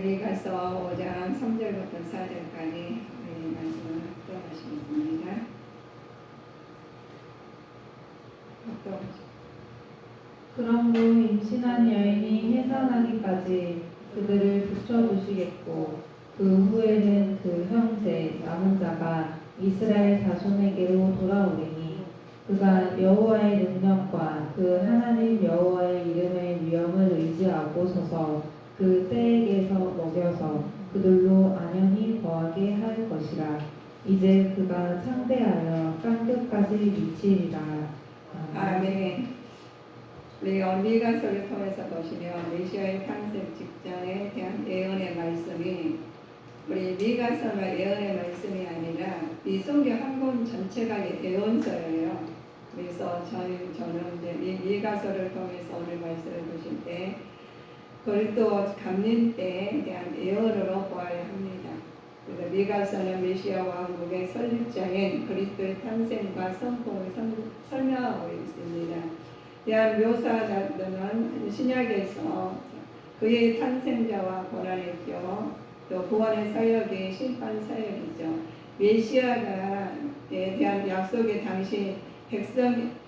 미가서 5장 3절부터 4절까지 말씀을 들어보시겠습니다. 그러므로 임신한 여인이 해산하기까지 그들을 붙여두시겠고 그 후에는 그 형제 남은 자가 이스라엘 자손에게로 돌아오리니 그가 여호와의 능력과 그 하나님 여호와의 이름의 위엄을 의지하고 서서 그 떼에게서 먹여서 그들로 안연히 거하게 할 것이라. 이제 그가 창대하여 땅끝까지 미치리라. 아멘. 우리가 미가서를 통해서 보시면 메시아의 탄생 직전에 대한 예언의 말씀이 우리 미가서가 예언의 말씀이 아니라 이 성경 한 권 전체가 예언서예요. 그래서 저는 이제 이 미가서를 통해서 오늘 말씀을 보실 때 고린도 감림 때에 대한 예언으로 보아야 합니다. 그래서 미가서는 메시아 왕국의 설립자인 그리스도의 탄생과 성공을 설명하고 있습니다. 대한 묘사들은 신약에서 그의 탄생자와 고난했죠. 또 구원의 사역이 심판 사역이죠. 메시아에 대한 약속의 당시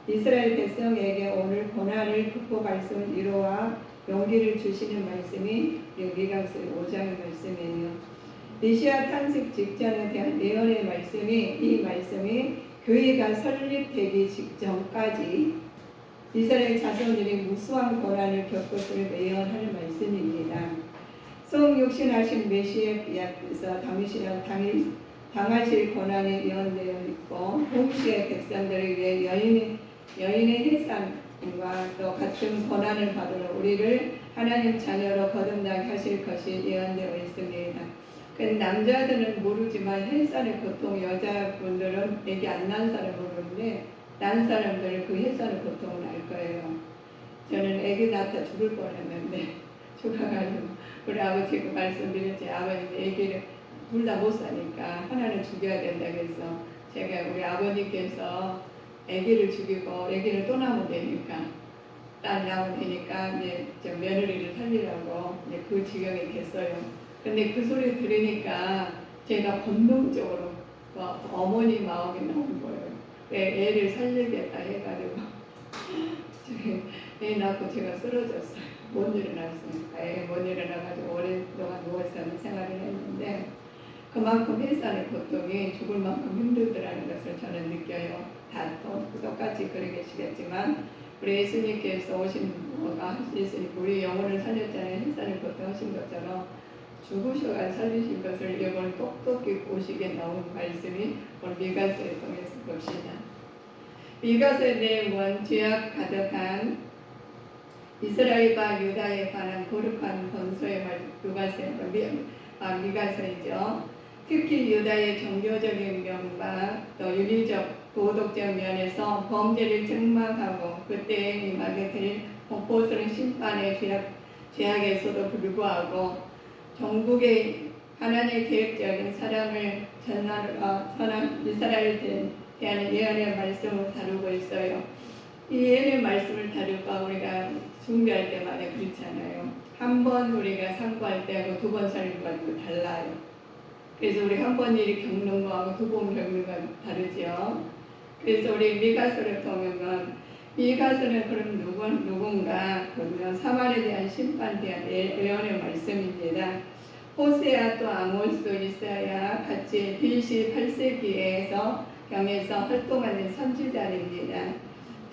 이스라엘 백성에게 오늘 고난을 극복할 수 있는 위로와 용기를 주시는 말씀이 미가서 5장의 말씀이에요. 메시아 탄생 직전에 대한 예언의 이 말씀이 교회가 설립되기 직전까지 이스라엘 자손들이 무수한 고난을 겪었을 예언하는 말씀입니다. 성육신하신 메시아께서 당하실 고난이 예언되어 있고 동시에 백성들을 위해 여인의 해산과 또 같은 고난을 받으러 우리를 하나님 자녀로 거듭나게 하실 것이 예언되어 있습니다. 남자들은 모르지만 해산의 고통, 여자분들은 애기 안 낳은 사람은 모르는데 낳은 사람들은 그 해산의 고통을 알 거예요. 저는 애기 낳다 죽을 뻔했는데 죽어가지고 우리 아버지가 말씀드렸지. 아버님 애기를 둘 다 못 사니까 하나는 죽여야 된다 그래서 제가 우리 아버님께서 애기를 죽이고 애기를 또 낳으면 되니까 딸 낳으면 되니까 이제 저 며느리를 살리라고 이제 그 지경이 됐어요. 근데 그 소리 들으니까 제가 본능적으로 어머니 마음이 나온 거예요. 왜 애를 살리겠다 해가지고 애 낳고 제가 쓰러졌어요. 못 일어났어요. 못 일어나가지고 오랫동안 누워서 생활을 했는데 그만큼 해산의 고통이 죽을 만큼 힘들더라는 것을 저는 느껴요. 다 똑같이 그러 계시겠지만 우리 예수님께서 오신 예수님 우리 영혼을 살렸잖아요. 해산의 고통 하신 것처럼 죽으셔가 살리신 것을 이번 똑똑히 보시게 나온 말씀이 오늘 미가서에 통해서 봅시다. 미가서의 내용은 죄악 가득한 이스라엘과 유다에 관한 거룩한 번서의 미가서이죠. 특히 유다의 종교적인 면과 또 윤리적 도덕적 면에서 범죄를 책망하고 그때에 임하게 될 공포스러운 심판의 죄악에서도 불구하고 전국의 하나님의 계획적인 사랑을 전한 이스라엘에 대한 예언의 말씀을 다루고 있어요. 이 예언의 말씀을 다루고 우리가 준비할 때마다 그렇잖아요. 한 번 우리가 상고할 때하고 두 번 살는 것도 달라요. 그래서 우리 한 번 일이 겪는 거하고 두 번 겪는 건 다르죠. 그래서 우리 미가서를 보면 미가서는 그럼 누군가 그러면 사마리아에 대한 심판에 대한 예언의 말씀입니다. 호세아 또 아모스 이사야 같이 BC 8세기에서 경에서 활동하는 선지자입니다.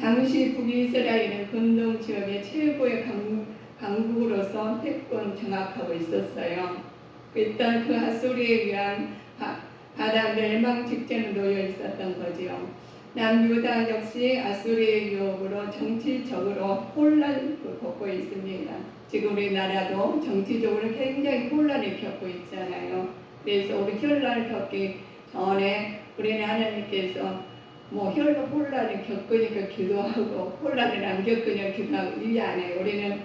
당시 북이스라엘은 근동 지역의 최고의 강국으로서 패권 장악하고 있었어요. 일단 그 아수리에 의한 바다 멸망 직전에 놓여 있었던 거지요. 남유다 역시 아수리의 유혹으로 정치적으로 혼란을 겪고 있습니다. 지금 우리나라도 정치적으로 굉장히 혼란을 겪고 있잖아요. 그래서 우리 혼란을 겪기 전에 우리는 하나님께서 혼란을 겪으니까 기도하고 혼란을 안 겪으니까 기도하고 이 안에 우리는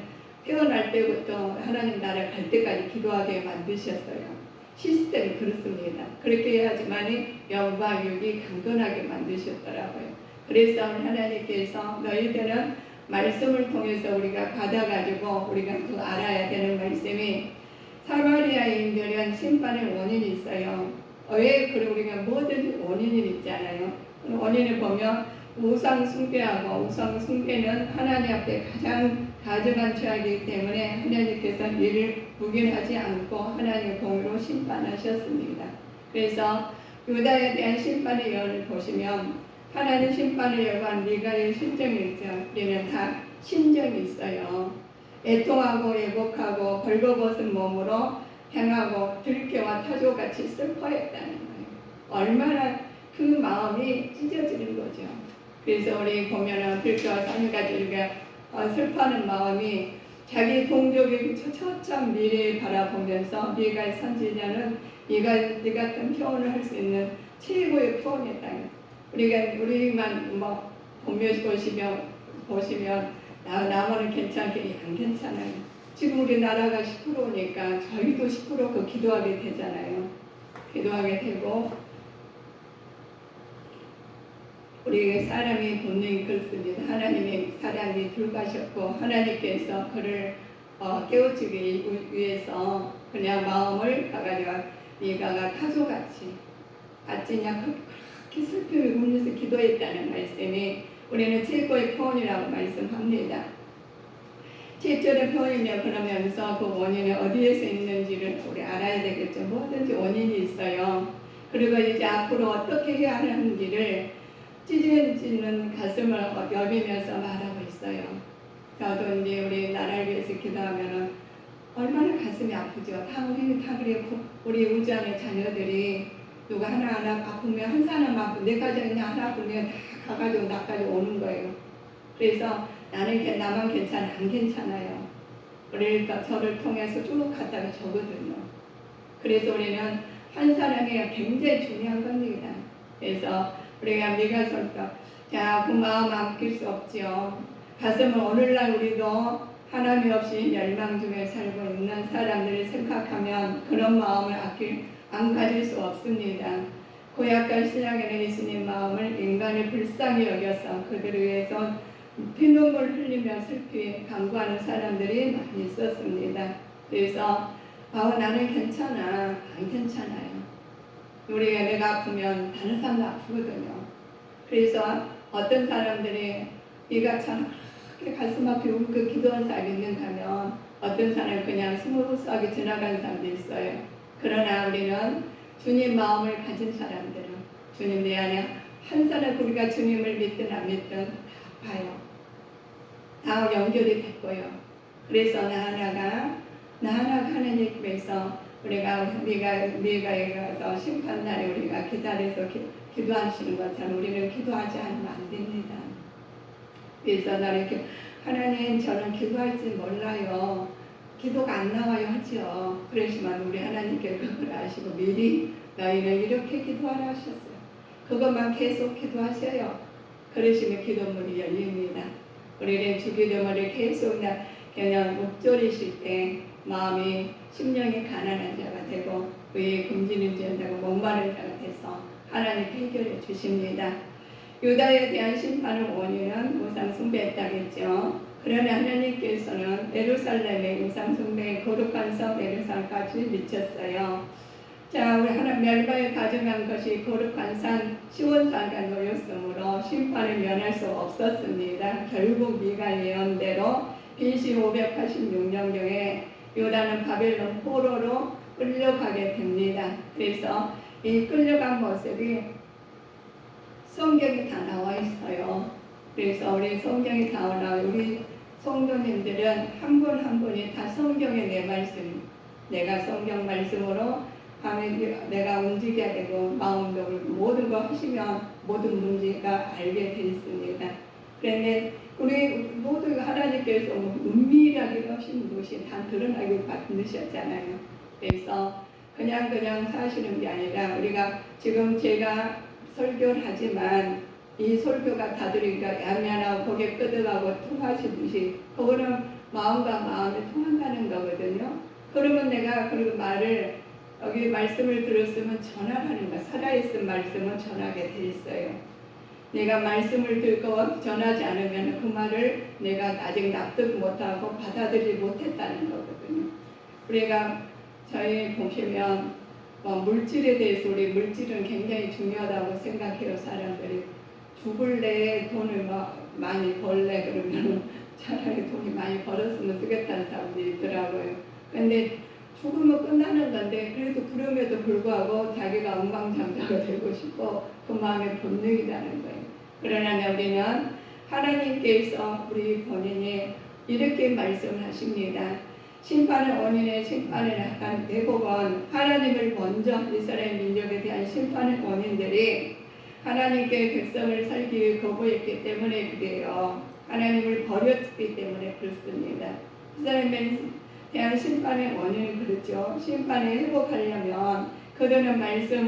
태어날 때부터 하나님 나라 갈 때까지 기도하게 만드셨어요. 시스템이 그렇습니다. 그렇게 해야지만 영과 육이 강건하게 만드셨더라고요. 그래서 하나님께서 너희들은 말씀을 통해서 우리가 받아가지고 우리가 그 알아야 되는 말씀이 사마리아인들은 심판의 원인이 있어요. 왜 그래 우리가 뭐든 원인이 있잖아요. 원인을 보면 우상 숭배하고 우상 숭배는 하나님 앞에 가장 가증한 죄이기 때문에 하나님께서 이를 묵인하지 않고 하나님의 공의로 심판하셨습니다. 그래서 유다에 대한 심판의 예언을 보시면 하나님 심판의 예언한 미가의 심정이 있죠. 우리는 다 심정이 있어요. 애통하고 애곡하고 벌거벗은 몸으로 행하고 들깨와 타조같이 슬퍼했다는 거예요. 얼마나 그 마음이 찢어지는 거죠. 그래서 우리 보면은 들깨와 타조같이 이렇게 슬퍼하는 마음이 자기 동족의 처참한 미래를 바라보면서 미가의 선지자는 이 같은 표현을 할 수 있는 최고의 표현이다. 우리만 뭐 보시면 나만은 괜찮게 안 괜찮아요. 지금 우리나라가 10%니까 저희도 10% 기도하게 되잖아요. 기도하게 되고 우리 사람이 본능이 그렇습니다. 하나님의 사랑이 들어가셨고 하나님께서 그를 깨우치기 위해서 그냥 마음을 가가지고 미가가 타조같이 그냥 그렇게 슬픔이 울면서 기도했다는 말씀이 우리는 최고의 표현이라고 말씀합니다. 최초의 표현이며 그러면서 그 원인이 어디에서 있는지를 우리 알아야 되겠죠. 뭐든지 원인이 있어요. 그리고 이제 앞으로 어떻게 해야 하는지를 찢어지는 가슴을 여비면서 말하고 있어요. 저도 이제 우리 나라를 위해서 기도하면은 얼마나 가슴이 아프죠. 다 그래요. 우리 우주 안의 자녀들이 누가 하나하나 아프면 한 사람 아프면 내 가정이 하나 아프면 다 가가지고 나까지 오는 거예요. 그래서 나만 괜찮아 안 괜찮아요. 그러니까 저를 통해서 쭉 갔다가 저거든요. 그래서 우리는 한 사람이 굉장히 중요한 겁니다. 그래서 우리가 미가서부터 그 마음 아낄 수 없지요. 가슴은 오늘날 우리도 하나님 없이 멸망 중에 살고 있는 사람들을 생각하면 그런 마음을 안 가질 수 없습니다. 구약과 신약에는 예수님 마음을 인간을 불쌍히 여겨서 그들을 위해서 피눈물 흘리며 슬피 간구하는 사람들이 많이 있었습니다. 그래서 나는 괜찮아. 안 괜찮아요. 내가 아프면 다른 사람도 아프거든요. 그래서 어떤 사람들이 네가 참 그렇게 가슴 아프게 울고 기도한 사람이 있는가 하면 어떤 사람은 그냥 스무스하게 지나가는 사람도 있어요. 그러나 우리는 주님 마음을 가진 사람들은 주님 내 안에 한 사람 우리가 주님을 믿든 안 믿든 다 봐요. 다 연결이 됐고요. 그래서 나 하나가 하나님께서 우리가 미가에 가서 심판날에 우리가 기다려서 기도하시는 것처럼 우리는 기도하지 않으면 안 됩니다. 그래서 나는 하나님 저는 기도할 줄 몰라요. 기도가 안 나와요 하죠. 그러시면 우리 하나님께서 그걸 아시고 미리 너희는 이렇게 기도하라 하셨어요. 그것만 계속 기도하셔요. 그러시면 기도문이 열립니다. 우리는 주기도문을 계속 그냥 묵조리실 때 마음이 심령이 가난한 자가 되고 의에 굶주린 자가 되고 목마른 자가 돼서 하나님께 해결해 주십니다. 유다에 대한 심판의 원인은 우상 숭배했다겠죠. 그러나 하나님께서는 예루살렘의 우상 숭배의 거룩한 성 예루살렘까지 미쳤어요. 우리 하나님 멸망에 가증한 것이 거룩한 산 시온산과 놓였으므로 심판을 면할 수 없었습니다. 결국 미가 예언대로 BC 586년경에 유다는 바벨론 포로로 끌려가게 됩니다. 그래서 이 끌려간 모습이 성경에 다 나와 있어요. 그래서 우리 성경에 다 나와 우리 성도님들은 한 분 한 분이 다 성경의 내 말씀, 내가 성경 말씀으로 내가 움직여야 되고 마음도 모든 거 하시면 모든 문제가 알게 돼 있습니다. 그런데 우리 모두 하나님께서 은밀하게 하신 것이 다 드러나게 받으셨잖아요. 그래서 그냥 사시는 게 아니라 우리가 지금 제가 설교를 하지만 이 설교가 다들 야매하고 고개 끄덕하고 통하시듯이 그거는 마음과 마음이 통한다는 거거든요. 그러면 내가 그리고 여기 말씀을 들었으면 전하라는 거야. 살아있는 말씀은 전하게 돼 있어요. 내가 말씀을 듣고 전하지 않으면 그 말을 내가 아직 납득 못하고 받아들이지 못했다는 거거든요. 우리가 저희 보시면 물질에 대해서 우리 물질은 굉장히 중요하다고 생각해요. 사람들이 죽을래 돈을 많이 벌래 그러면 차라리 돈이 많이 벌었으면 쓰겠다는 사람들이 있더라고요. 근데 죽으면 끝나는 건데 그래도 그럼에도 불구하고 자기가 엉망장자가 되고 싶고 그 마음의 본능이라는 거예요. 그러나 우리는 하나님께서 우리 본인이 이렇게 말씀하십니다. 심판의 원인의 심판을 약간 대부분 하나님을 먼저 이스라엘 민족에 대한 심판의 원인들이 하나님께 백성을 살기 위해 거부했기 때문에 그래요. 하나님을 버렸기 때문에 그렇습니다. 이스라엘에 대한 심판의 원인은 그렇죠. 심판을 회복하려면 그들은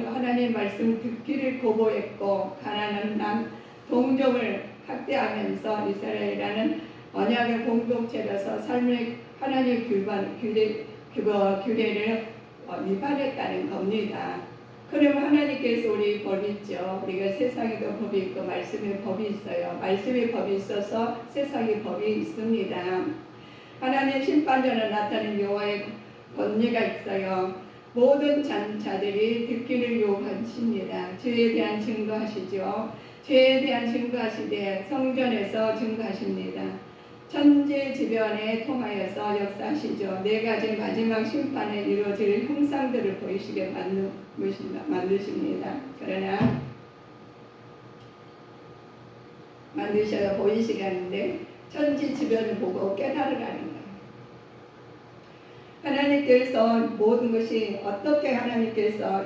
하나님 말씀 듣기를 거부했고 가나안 동족을 학대하면서 이스라엘이라는 언약의 공동체로서 삶의 하나님의 규례를 위반했다는 겁니다. 그러면 하나님께서 우리 법이 있죠. 우리가 세상에도 법이 있고 말씀의 법이 있어요. 말씀의 법이 있어서 세상의 법이 있습니다. 하나님 심판전에 나타낸 여호와의 권위가 있어요. 모든 자들이 듣기를 요구하십니다. 죄에 대한 증거하시죠. 죄에 대한 증거하시되 성전에서 증거하십니다. 천지지변에 통하여서 역사하시죠. 네 가지 마지막 심판에 이루어질 형상들을 보이시게 만드십니다. 그러나 만드셔서 보이시게 하는데 천지지변을 보고 깨달으라는 거예요. 하나님께서 모든 것이 어떻게 하나님께서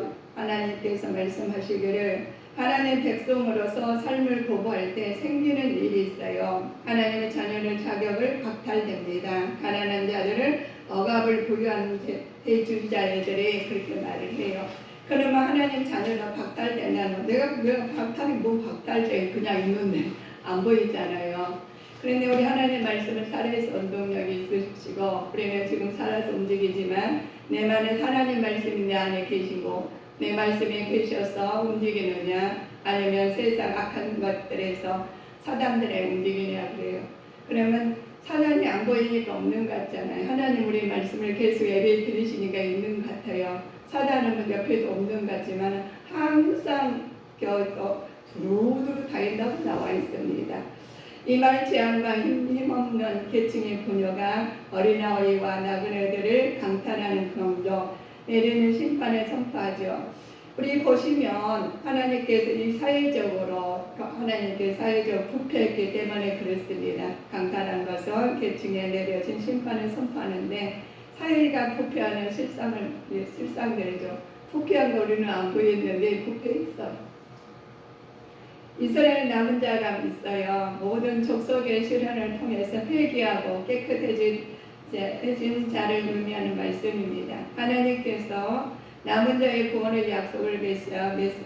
말씀하시기를 하나님 백성으로서 삶을 거부할 때 생기는 일이 있어요. 하나님의 자녀의 자격을 박탈됩니다. 가난한 자들을 억압을 부여하는 대주자들이 그렇게 말을 해요. 그러면 하나님 자녀가 박탈되냐면 내가 박탈이 박탈돼 그냥 있는데 안 보이잖아요. 그런데 우리 하나님 말씀은 살아서 운동력이 있으시고 우리는 지금 살아서 움직이지만 내 안에 하나님 말씀이 내 안에 계시고 내 말씀에 계셔서 움직이느냐 아니면 세상 악한 것들에서 사단들의 움직이냐 그래요. 그러면 사단이 안 보이니까 없는 것 같잖아요. 하나님 우리 말씀을 계속 예배 들으시니까 있는 것 같아요. 사단은 옆에도 없는 것 같지만 항상 두루두루 다닌다고 나와 있습니다. 이 말 재앙과 힘없는 계층의 부녀가 어린아이와 나그네들을 강탈하는 경로 내리는 심판을 선포하죠. 우리 보시면 하나님께서 이 사회적으로 부패했기 때문에 그렇습니다. 강탈한 것은 계층에 내려진 심판을 선포하는데 사회가 부패하는 실상들이죠. 부패한 거 우리는 안 보였는데 부패했어요. 이스라엘 남은 자가 있어요. 모든 족속의 시련을 통해서 회개하고 깨끗해진 자를 의미하는 말씀입니다. 하나님께서 남은 자의 구원의 약속을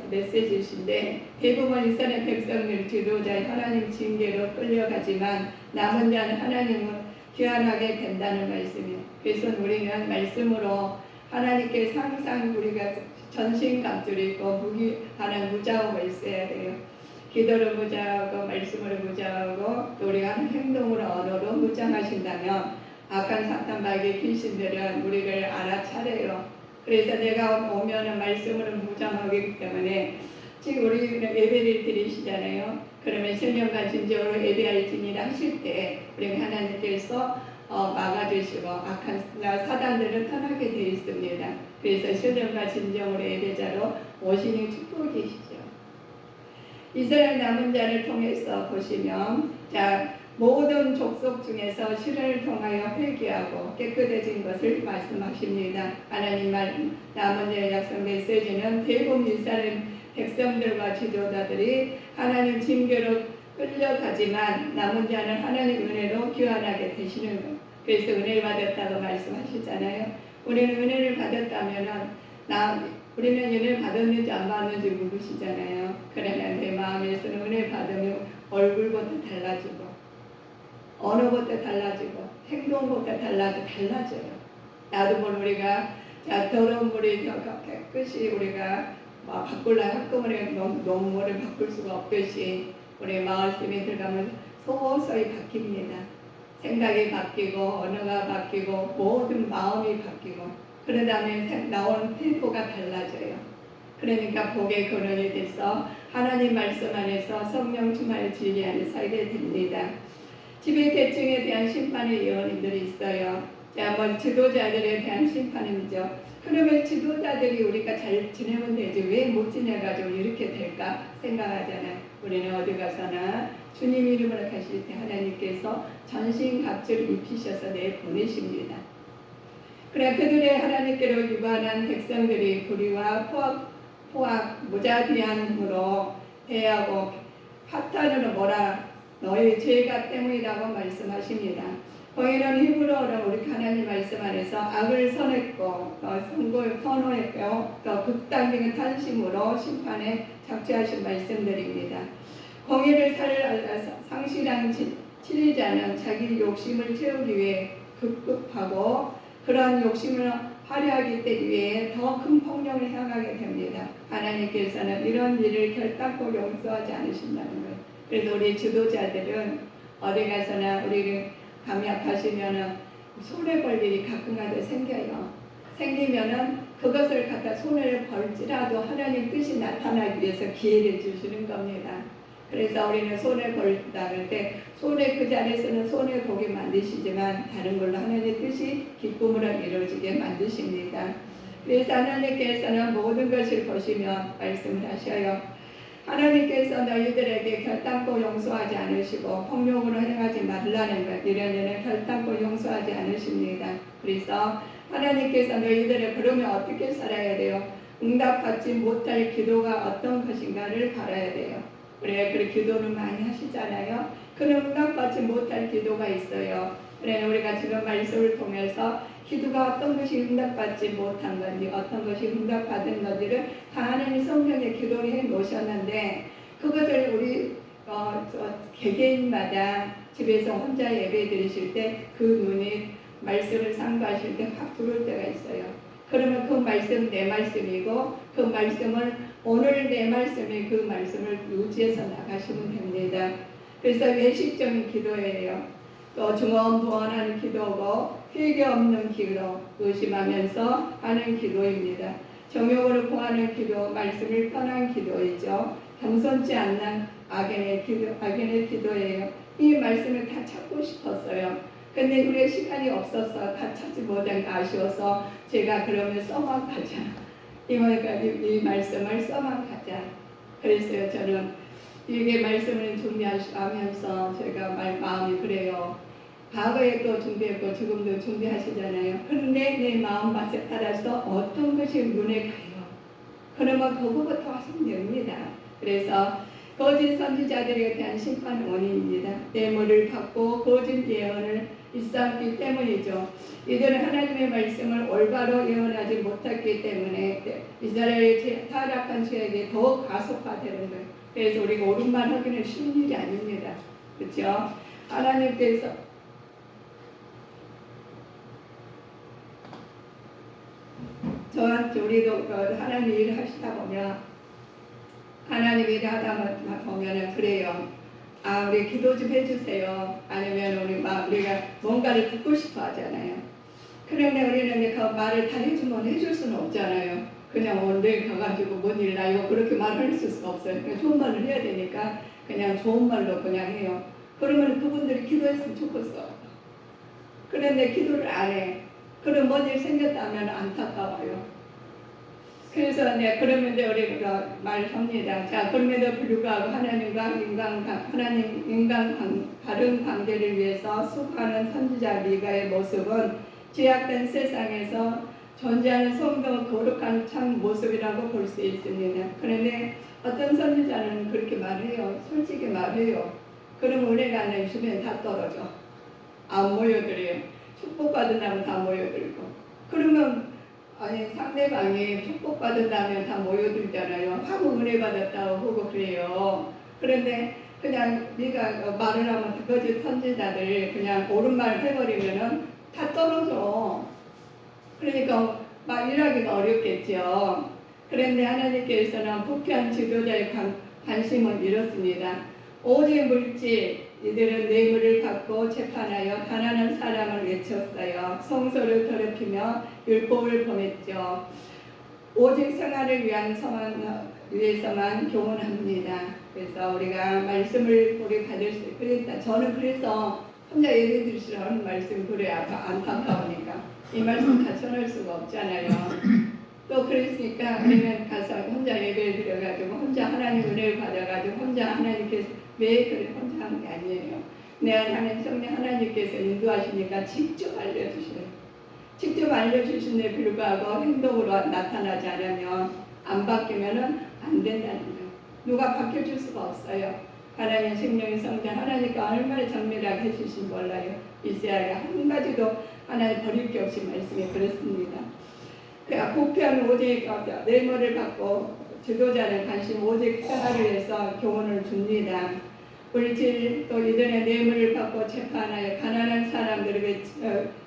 메시지신데 대부분 이스라엘 백성들 지도자의 하나님 징계로 끌려가지만 남은 자는 하나님을 귀환하게 된다는 말씀이에요. 그래서 우리는 말씀으로 하나님께 항상 우리가 전신갑주리고 무기하는 무자업을 있어야 돼요. 기도로 무장하고 말씀으로 무장하고 또 우리가 하는 행동으로 언어로 무장하신다면 악한 사탄마귀 귀신들은 우리를 알아차려요. 그래서 내가 오면은 말씀으로 무장하기 때문에 지금 우리는 예배를 드리시잖아요. 그러면 신령과 진정으로 예배할지니라 하실 때 우리 하나님께서 막아주시고 악한 사단들은 떠나게 되어 있습니다. 그래서 신령과 진정으로 예배자로 오시는 축복이시죠. 이스라엘 남은 자를 통해서 보시면 모든 족속 중에서 시련을 통하여 회개하고 깨끗해진 것을 말씀하십니다. 하나님 남은 자의 약속 메시지는 대부분 이스라엘 백성들과 지도자들이 하나님 징계로 끌려가지만 남은 자는 하나님 은혜로 귀환하게 되시는 거예요. 그래서 은혜를 받았다고 말씀하시잖아요. 우리는 은혜를 받았다면 우리는 은혜를 받았는지 안 받았는지 모르시잖아요. 그러나 내 마음에서는 은혜 받으면 얼굴부터 달라지고 언어부터 달라지고 행동부터 달라져요. 나도 모르 우리가 더러운 물이 깨끗이 우리가 바꾸려 한꺼번에 농물을 바꿀 수가 없듯이 우리 말씀에 들어가면 서서히 바뀝니다. 생각이 바뀌고 언어가 바뀌고 모든 마음이 바뀌고 그런 다음에 나오는 태도가 달라져요. 그러니까 복의 근원이 돼서 하나님 말씀 안에서 성령 충만의 진리 안에 살게 됩니다. 지배 계층에 대한 심판의 예언들이 있어요. 자, 뭐 지도자들에 대한 심판이죠. 그러면 지도자들이 우리가 잘 지내면 되지 왜 못 지내가지고 이렇게 될까 생각하잖아요. 우리는 어디 가서나 주님 이름으로 가실 때 하나님께서 전신갑주를 입히셔서 내보내십니다. 그래 그들의 하나님께로 유관한 백성들이 불의와 포악 무자비함으로 대하고 파탄으로 몰아 너희 죄가 때문이라고 말씀하십니다. 거기는 히브리어로 우리 하나님 말씀 안에서 악을 선했고 선고를 선호했고 또 극단적인 탄심으로 심판에 착취하신 말씀들입니다. 공의를 상실한 치리자는 자기 욕심을 채우기 위해 급급하고 그런 욕심을 화려하기 위해 더 큰 폭력을 향하게 됩니다. 하나님께서는 이런 일을 결단코 용서하지 않으신다는 거예요. 그래서 우리 지도자들은 어디 가서나 우리를 감약하시면은 손해 볼 일이 가끔가다 생겨요. 생기면은 그것을 갖다 손해를 벌지라도 하나님 뜻이 나타나기 위해서 기회를 주시는 겁니다. 그래서 우리는 손해 벌다 할 때 손해 그 자리에서는 손해 보게 만드시지만 다른 걸로 하나님의 뜻이 기쁨으로 이루어지게 만드십니다. 그래서 하나님께서는 모든 것을 보시며 말씀을 하셔요. 하나님께서 너희들에게 결단코 용서하지 않으시고 폭력으로 행하지 말라는 것 이런 일은 결단코 용서하지 않으십니다. 그래서 하나님께서 너희들을 그러면 어떻게 살아야 돼요? 응답받지 못할 기도가 어떤 것인가를 바라야 돼요. 그래 기도는 많이 하시잖아요. 그런 응답받지 못할 기도가 있어요. 그래 우리가 지금 말씀을 통해서 기도가 어떤 것이 응답받지 못한 건지 어떤 것이 응답받은 건지를 다 하나님 성경에 기도를 해 놓으셨는데 그것을 우리 개개인마다 집에서 혼자 예배 드리실 때 그 눈이 말씀을 상고하실 때 확 들어올 때가 있어요. 그러면 그 말씀 내 말씀이고 그 말씀을 오늘 내 말씀이 그 말씀을 유지해서 나가시면 됩니다. 그래서 외식적인 기도예요. 또 중언부언하는 기도고 회개 없는 기도, 의심하면서 하는 기도입니다. 정욕으로 구하는 기도, 말씀을 떠난 기도이죠. 겸손치 않는 악인의 기도예요. 이 말씀을 다 찾고 싶었어요. 근데 우리의 시간이 없어서 다 찾지 못한 게 아쉬워서 제가 그러면 써만 가자. 이 말씀을 써만 가자. 그랬어요. 저는 이게 말씀을 준비하면서 제가 마음이 그래요. 과거에도 준비했고 지금도 준비하시잖아요. 그런데 내 마음밭에 따라서 어떤 것이 눈에 가요. 그러면 그거부터 하시면 됩니다. 그래서 거짓 선지자들에 대한 심판 원인입니다. 뇌물을 받고 거짓 예언을 일삼기 때문이죠. 이들은 하나님의 말씀을 올바로 예언하지 못했기 때문에 이스라엘의 타락한 죄악이 더욱 가속화되는 거예요. 그래서 우리가 옳은 말 하기는 쉬운 일이 아닙니다. 그렇죠? 하나님께서 저한테 우리도 하나님 일을 하시다 보면 하나님 일을 하다 보면 그래요. 아 우리 기도 좀 해주세요. 아니면 우리가 뭔가를 듣고 싶어 하잖아요. 그런데 우리는 그 말을 다 해주면 해줄 수는 없잖아요. 그냥 오늘 가가지고 뭔 일 나 이거 그렇게 말을 했을 수가 없어요. 그냥 좋은 말을 해야 되니까 그냥 좋은 말로 그냥 해요. 그러면 그분들이 기도했으면 좋겠어. 그런데 기도를 안 해. 그럼 뭔 일 생겼다면 안타까워요. 그래서 그러면 우리가 말합니다. 자, 그럼에도 불구하고 하나님과 인간 다른 관계를 위해서 수고하는 선지자 미가의 모습은 죄악된 세상에서 존재하는 성도 거룩한 참 모습이라고 볼 수 있습니다. 그런데 어떤 선지자는 그렇게 말해요. 솔직히 말해요. 그럼 은혜가 안 주면 다 떨어져. 안 모여들어요. 축복받은다면 다 모여들고. 그러면 상대방이 축복받은다면 다 모여들잖아요. 하고 은혜 받았다고 하고 그래요. 그런데 그냥 네가 말을 하면 거짓 선지자들 그냥 옳은 말 해버리면은 다 떨어져. 그러니까 막 일하기가 어렵겠죠. 그런데 하나님께서는 부패한 지도자의 관심을 잃었습니다. 오직 물질, 이들은 뇌물을 받고 재판하여 가난한 사람을 외쳤어요. 성소를 더럽히며 율법을 범했죠. 오직 생활을 위해서만 교훈합니다. 그래서 우리가 말씀을 우리 받을 수 그랬다. 저는 그래서 혼자 예배 드리시라는 말씀 그래 안타까우니까 이 말씀 다 전할 수가 없잖아요. 또 그랬으니까 우리는 가서 혼자 예배를 드려가지고 혼자 하나님 은혜를 받아가지고 혼자 하나님께서 왜 그래 혼자 하는 게 아니에요. 내 안에 하나님 성령 하나님께서 인도하시니까 직접 알려주시는 직접 알려주신데 불구하고 행동으로 나타나지 않으면 안 바뀌면은 안 된다는 거예요. 누가 바뀌어줄 수가 없어요. 하나님 생명의 성전 하나님께 얼마나 정밀하게 해주신 몰라요. 이스라엘이 한 가지도 하나님 버릴 게 없이 말씀이 그렇습니다. 그러니까 보편 오직 뇌물을 받고 지도자는 관심 오직 생활을 위해서 교훈을 줍니다. 물질 또 이들의 뇌물을 받고 재판하여 가난한 사람들을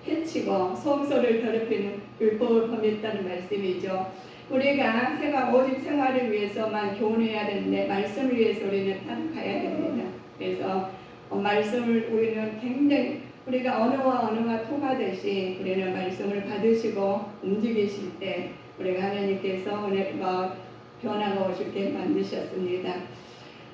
해치고 성소를 더럽히는 율법을 범했다는 말씀이죠. 우리가 오직 생활을 위해서만 교훈해야 되는데 말씀을 위해서 우리는 따라가야 됩니다. 그래서 말씀을 우리는 굉장히 우리가 언어와 통하듯이 우리는 말씀을 받으시고 움직이실 때 우리가 하나님께서 변화가 오실 때 만드셨습니다.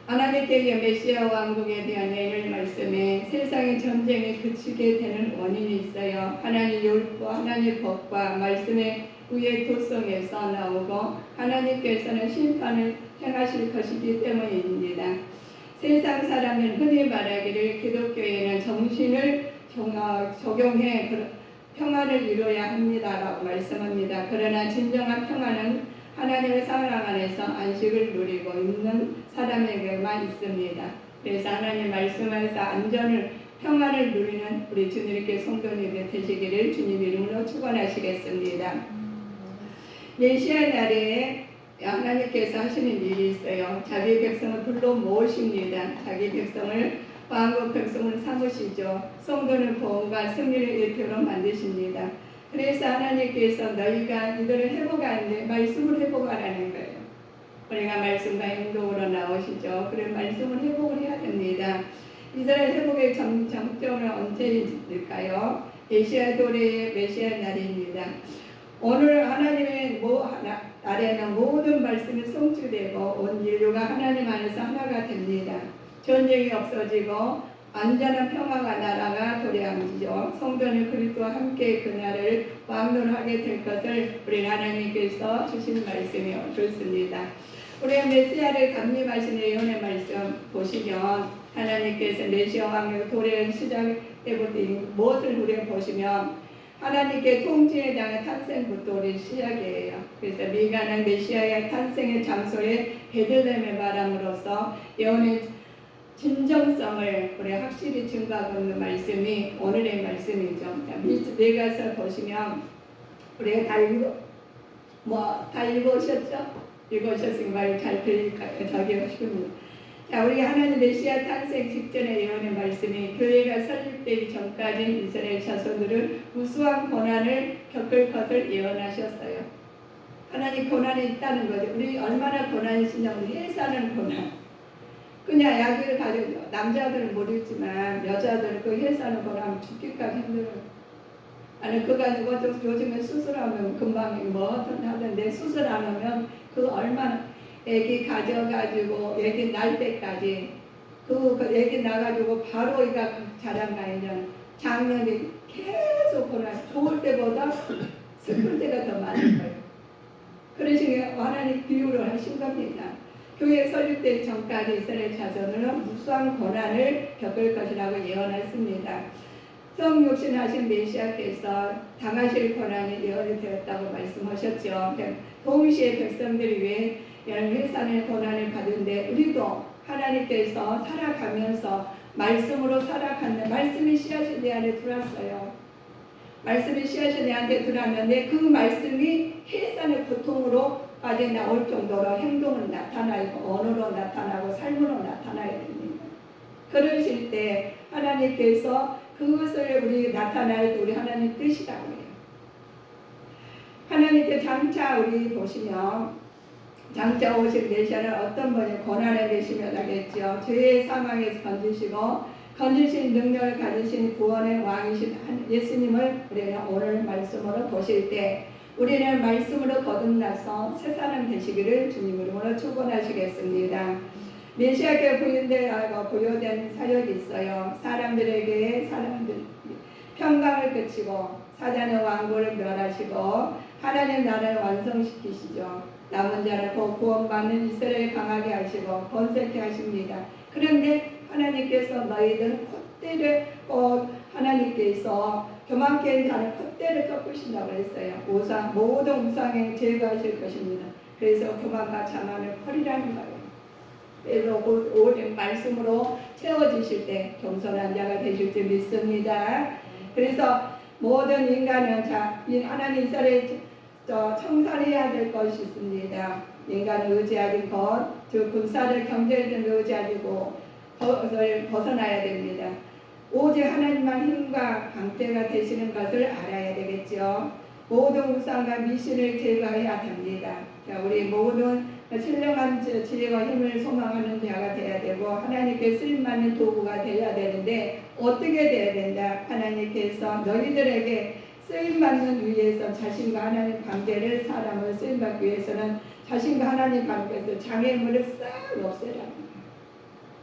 하나님께 메시아 왕국에 대한 예를 말씀에 세상의 전쟁이 그치게 되는 원인이 있어요. 하나님 율법, 하나님 법과 말씀의 위의 도성에서 나오고 하나님께서는 심판을 행하실 것이기 때문입니다. 세상 사람은 흔히 말하기를 기독교에는 정신을 적용해 평안을 이루어야 합니다라고 말씀합니다. 그러나 진정한 평안은 하나님의 사랑 안에서 안식을 누리고 있는 사람에게만 있습니다. 그래서 하나님 말씀 안에서 평안을 누리는 우리 주님께 성도님이 되시기를 주님 이름으로 축원하시겠습니다. 메시아 날에 하나님께서 하시는 일이 있어요. 자기 백성을 불러 모으십니다. 자기 백성을 왕국 백성을 삼으시죠. 성도는 보험과 승리를 일표로 만드십니다. 그래서 하나님께서 너희가 이들을 회복하는데 말씀을 회복하라는 거예요. 우리가 말씀과 행동으로 나오시죠. 그래 말씀을 회복을 해야 됩니다. 이스라엘 회복의 정점은 언제일까요? 메시아 도래의 메시아 날입니다. 오늘 하나님의 날에는 모든 말씀이 성취되고 온 인류가 하나님 안에서 하나가 됩니다. 전쟁이 없어지고 안전한 평화가 나라가 도래함이죠. 성도는 그리스도와 함께 그날을 왕노하게 될 것을 우리 하나님께서 주신 말씀이 그렇습니다. 우리 메시아를 감림하신 예언의 말씀 보시면 하나님께서 메시아 왕의 도래 시작 때부터 무엇을 우리가 보시면 하나님께 통치에 대한 탄생부터 우리 시작이에요. 그래서 미가는 메시아의 탄생의 장소에 베들레헴에 바람으로써 예언의 진정성을 우리 확실히 증거하고 있는 말씀이 오늘의 말씀이죠. 미가서 보시면 우리가 다 읽으셨죠? 읽으셨으니까 말 잘 들릴까요? 저기 하시군요. 자, 우리 하나님 메시아 탄생 직전의 예언의 말씀이 교회가 설립되기 전까지 이스라엘 자손들은 우수한 고난을 겪을 것을 예언하셨어요. 하나님 고난이 있다는 거죠. 우리 얼마나 고난이시냐, 우리 해사는 고난. 그냥 약을 가지고 남자들은 모르지만 여자들은 그 해사는 고난 죽기까지 힘들어요. 아니 그거 가지고 요즘에 수술하면 금방 하던데 수술 안 하면 그 얼마나 애기 가져가지고 애기 날 때까지 그 애기 나가지고 바로 이가 자랑가이는 작년에 계속 고난 좋을 때보다 슬플 때가 더 많은 거예요. 그러시니까 하나님 비유를 하신 겁니다. 교회 설립되기 전까지 이스라엘 자손은 무수한 고난을 겪을 것이라고 예언했습니다. 성육신하신 메시아께서 당하실 고난이 예언이 되었다고 말씀하셨죠. 동시에 백성들이 왜 이런 회산의 고난을 받은데 우리도 하나님께서 살아가면서 말씀으로 살아가는 말씀이 씨앗이 내 안에 들어왔어요. 말씀이 씨앗이 내 안에 들어왔는데 그 말씀이 회산의 고통으로 빠져나올 정도로 행동으로 나타나고 언어로 나타나고 삶으로 나타나야 됩니다. 그러실 때 하나님께서 그것을 우리 나타날 때 우리 하나님 뜻이라고 해요. 하나님께 장차 우리 보시면 장차 오실 메시아는 어떤 분이 고난에 계시며 하겠죠. 죄의 사망에서 건지신 능력을 가지신 구원의 왕이신 예수님을 우리는 오늘 말씀으로 보실 때 우리는 말씀으로 거듭나서 새 사람 되시기를 주님으로 축원하시겠습니다. 메시아께 부여된 사역이 있어요. 사람들에게 평강을 그치고 사단의 왕국을 멸하시고 하나님 나라를 완성시키시죠. 남은 자를 구원받는 이스라엘 강하게 하시고 번성케 하십니다. 그런데 하나님께서 너희들 콧대를 하나님께서 교만케 자는 콧대를 꺾으신다고 했어요. 모든 우상에 제거하실 것입니다. 그래서 교만과 자만을 버리라는 거예요. 그래서 오직 말씀으로 채워지실 때 겸손한 자가 되실 줄 믿습니다. 그래서 모든 인간은 하나님 이스라엘 청산해야 될 것이 있습니다. 인간을 의지하는 것, 즉 군사를 경제를 의지하고 벗어나야 됩니다. 오직 하나님만 힘과 강대가 되시는 것을 알아야 되겠죠. 모든 우상과 미신을 제거해야 됩니다. 우리 모든 신령한 지혜와 힘을 소망하는 자가 되어야 되고 하나님께 쓰임받는 도구가 되어야 되는데 어떻게 되어야 된다? 하나님께서 너희들에게 쓰임받는 위해서 자신과 하나님 관계를 사람을 쓰임받기 위해서는 자신과 하나님 관계에서 장애물을 싹 없애라.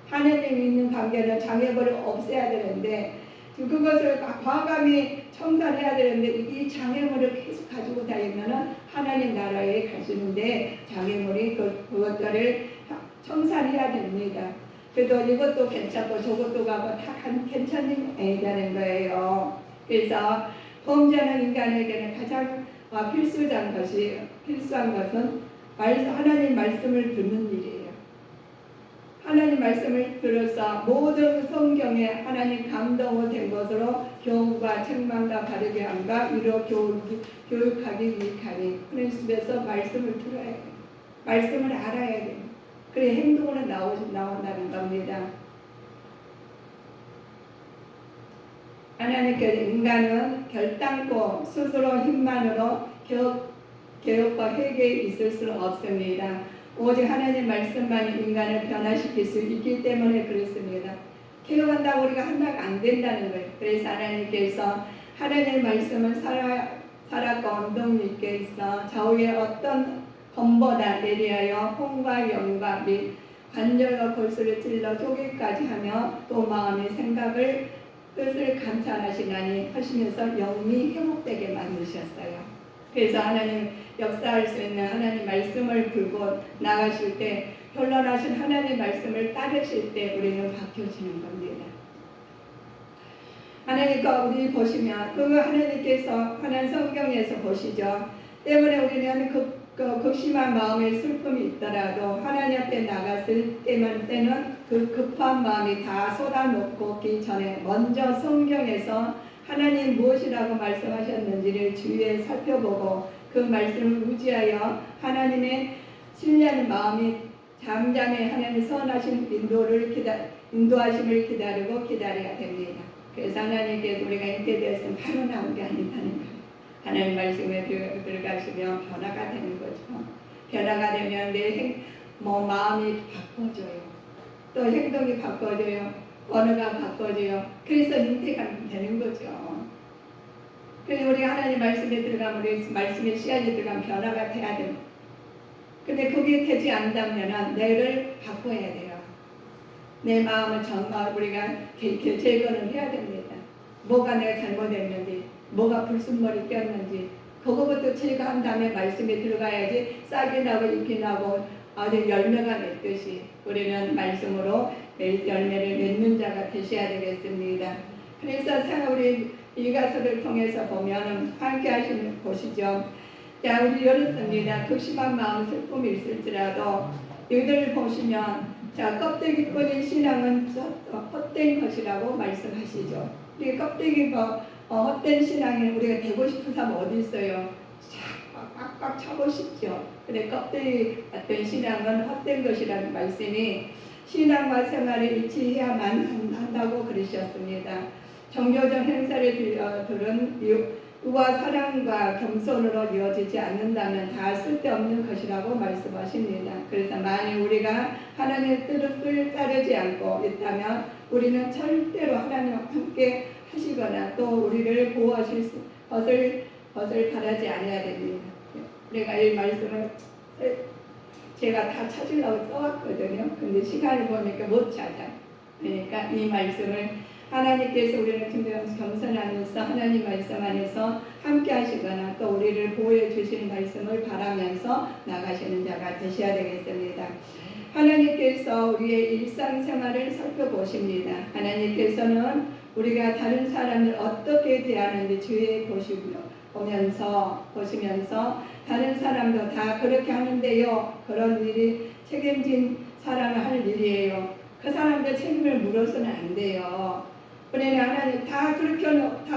하나님 있는 관계는 장애물을 없애야 되는데 그것을 과감히 청산해야 되는데 이 장애물을 계속 가지고 다니면은 하나님 나라에 가시는데 장애물이 그것들을 청산해야 됩니다. 그래도 이것도 괜찮고 저것도 가고 다 괜찮은 아니라는 거예요. 그래서 범죄하는 인간에게는 가장 필수한 것은 하나님 말씀을 듣는 일이에요. 하나님 말씀을 들어서 모든 성경에 하나님 감동으로 된 것으로 교훈과 책망과 바르게 함과 위로 교육하기 유익하니 그런 집에서 말씀을 들어야 돼요. 말씀을 알아야 돼요. 그래 행동으로 나온다는 겁니다. 하나님께서 인간은 결단코 스스로 힘만으로 개혁과 회개에 있을 수는 없습니다. 오직 하나님 말씀만이 인간을 변화시킬 수 있기 때문에 그렇습니다. 개혁한다고 우리가 한다고 안 된다는 거예요. 그래서 하나님께서 하나님의 말씀을 살아가 언덕 밑에 있어 좌우에 어떤 검보다 내리하여 홍과 영과 및 관절과 골수를 찔러 쪼개까지 하며 또 마음의 생각을 뜻을 감찰하시나니 하시면서 영이 회복되게 만드셨어요. 그래서 하나님 역사할 수 있는 하나님 말씀을 들고 나가실 때 현란하신 하나님 말씀을 따르실 때 우리는 바뀌어지는 겁니다. 하나님과 우리 보시면 그 하나님께서 하나님 성경에서 보시죠. 때문에 우리는 극심한 마음의 슬픔이 있더라도 하나님 앞에 나갔을 때는 그 급한 마음이 다 쏟아놓기 전에 먼저 성경에서 하나님 무엇이라고 말씀하셨는지를 주위에 살펴보고 그 말씀을 의지하여 하나님의 신뢰하는 마음이 잠잠히 하나님의 선하신 인도하심을 기다려야 됩니다. 그래서 하나님께서 우리가 인태되었으면 바로 나온 게 아니다는 거예요. 하나님 말씀에 들어가시면 변화가 되는 거죠. 변화가 되면 마음이 바꿔져요. 또 행동이 바꿔져요. 언어가 바꿔져요. 그래서 인태가 되는 거죠. 그래서 우리 하나님 말씀에 들어가면 우리 말씀의 씨앗이 들어가면 변화가 돼야 됩니다. 근데 그게 되지 않다면 내를 바꿔야 돼요. 내 마음을 정말 우리가 제거를 해야 됩니다. 뭐가 내가 잘못했는지, 뭐가 불순물이 꼈는지 그거부터 제거한 다음에 말씀에 들어가야지 싹이 나고 잎이 나고 아주 열매가 맺듯이 우리는 말씀으로 열매를 맺는 자가 되셔야 되겠습니다. 그래서 우리 이가서를 통해서 보면 함께 하시는 보시죠. 자, 우리 이렇습니다. 극심한 마음 슬픔이 있을지라도 이들을 보시면 자, 껍데기뿐인 신앙은 헛된 것이라고 말씀하시죠. 우리 껍데기가 헛된 신앙이 우리가 되고 싶은 사람 어디 있어요? 꽉꽉 차고 싶죠. 근데 껍데기 같은 신앙은 헛된 것이라는 말씀이 신앙과 생활을 일치해야만 한다고 그러셨습니다. 종교적 행사를 들은 의와 사랑과 겸손으로 이어지지 않는다면 다 쓸데없는 것이라고 말씀하십니다. 그래서 만일 우리가 하나님의 뜻을 따르지 않고 있다면 우리는 절대로 하나님과 함께 하시거나 또 우리를 보호하실 것을 바라지 않아야 됩니다. 우리가 이 말씀을 제가 다 찾으려고 써왔거든요. 근데 시간을 보니까 못 찾아. 그러니까 이 말씀을 하나님께서 우리를 겸손하면서 하나님 말씀 안에서 함께 하시거나 또 우리를 보호해 주시는 말씀을 바라면서 나가시는 자가 되셔야 되겠습니다. 하나님께서 우리의 일상생활을 살펴보십니다. 하나님께서는 우리가 다른 사람을 어떻게 대하는지 주의해 보시면서 다른 사람도 다 그렇게 하는데요. 그런 일이 책임진 사람을 할 일이에요. 그 사람들 책임을 물어서는 안 돼요. 그러나 하나님 다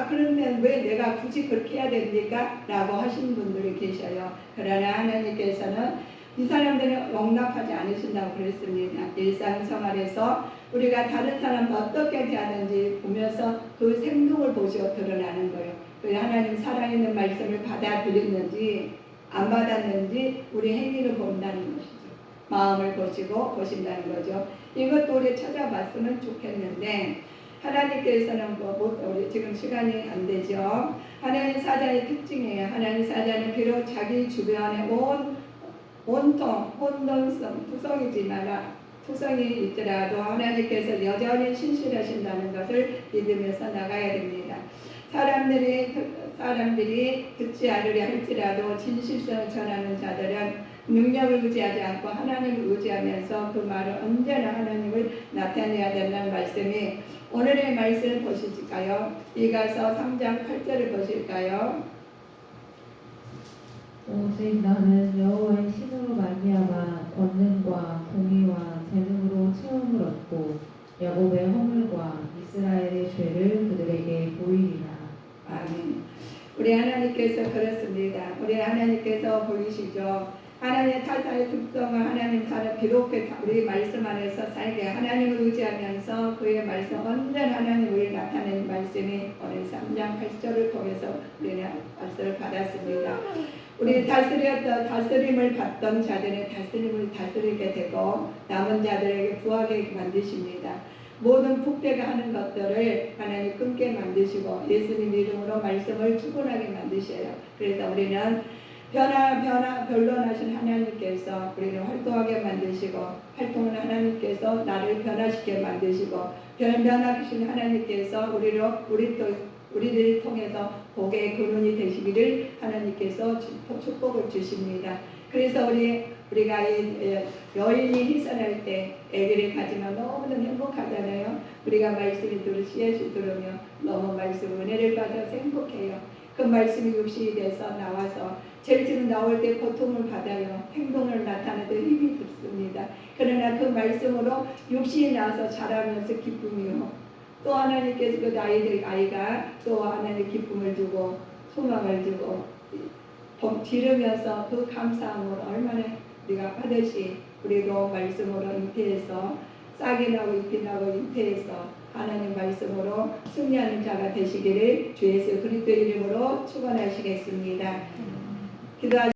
그런데 왜 내가 굳이 그렇게 해야 됩니까? 라고 하시는 분들이 계셔요. 그러나 하나님께서는 이 사람들은 용납하지 않으신다고 그랬습니다. 일상생활에서 우리가 다른 사람도 어떻게 대하는지 보면서 그 행동을 보시고 드러나는 거예요. 그 하나님 살아있는 말씀을 받아들였는지 안 받았는지 우리 행위를 본다는 것이죠. 마음을 보신다는 거죠. 이것도 우리 찾아봤으면 좋겠는데 하나님께서는 우리 지금 시간이 안 되죠. 하나님 사자의 특징이에요. 하나님 사자는 비록 자기 주변에 온통 혼돈성 투성이 있더라도 하나님께서 여전히 신실하신다는 것을 믿으면서 나가야 됩니다. 사람들이 듣지 않으려 할지라도 진실성을 전하는 자들은 능력을 의지하지 않고 하나님을 의지하면서 그 말을 언제나 하나님을 나타내야 된다는 말씀이 오늘의 말씀을 보실까요? 이가서 3장 8절을 보실까요? 오직 나는 여호와의 신으로 말미암아 권능과 공의와 재능으로 체험을 얻고 야곱의 허물과 이스라엘의 죄를 그들에게 보이리라. 아멘. 우리 하나님께서 그렇습니다. 우리 하나님께서 보이시죠. 하나님의 타사의 특성을 하나님 사는 비록 우리 말씀 안에서 살게 하나님을 의지하면서 그의 말씀 언제나 하나님을 나타내는 말씀이 오늘 3장 8절을 통해서 우리는 말씀을 받았습니다. 우리 다스림을 받던 자들은 다스림을 다스리게 되고 남은 자들에게 구하게 만드십니다. 모든 북대가 하는 것들을 하나님 끊게 만드시고 예수님 이름으로 말씀을 충분하게 만드셔요. 그래서 우리는 변론하신 하나님께서 우리를 활동하게 만드시고 활동은 하나님께서 나를 변화시게 만드시고 변화하신 하나님께서 우리를 통해서 복의 근원이 되시기를 하나님께서 축복을 주십니다. 그래서 우리가 여인이 희선할 때 아기를 가지면 너무나 행복하잖아요. 우리가 말씀을 씨앗을 들으며 너무 말씀 은혜를 받아서 행복해요. 그 말씀이 육신이 돼서 나와서 절지는 나올 때 고통을 받아요. 행동을 나타내도 힘이 듭습니다. 그러나 그 말씀으로 육신이 나와서 자라면서 기쁨이요. 또 하나님께서 그 아이가 또 하나님 기쁨을 주고 소망을 주고 기르면서 그 감사함으로 얼마나 우리가 하듯이 우리도 말씀으로 잉태해서 싹이 나고 잎이 나고 잉태해서 하나님 말씀으로 승리하는 자가 되시기를 주 예수 그리스도 이름으로 축원하시겠습니다. 기도하시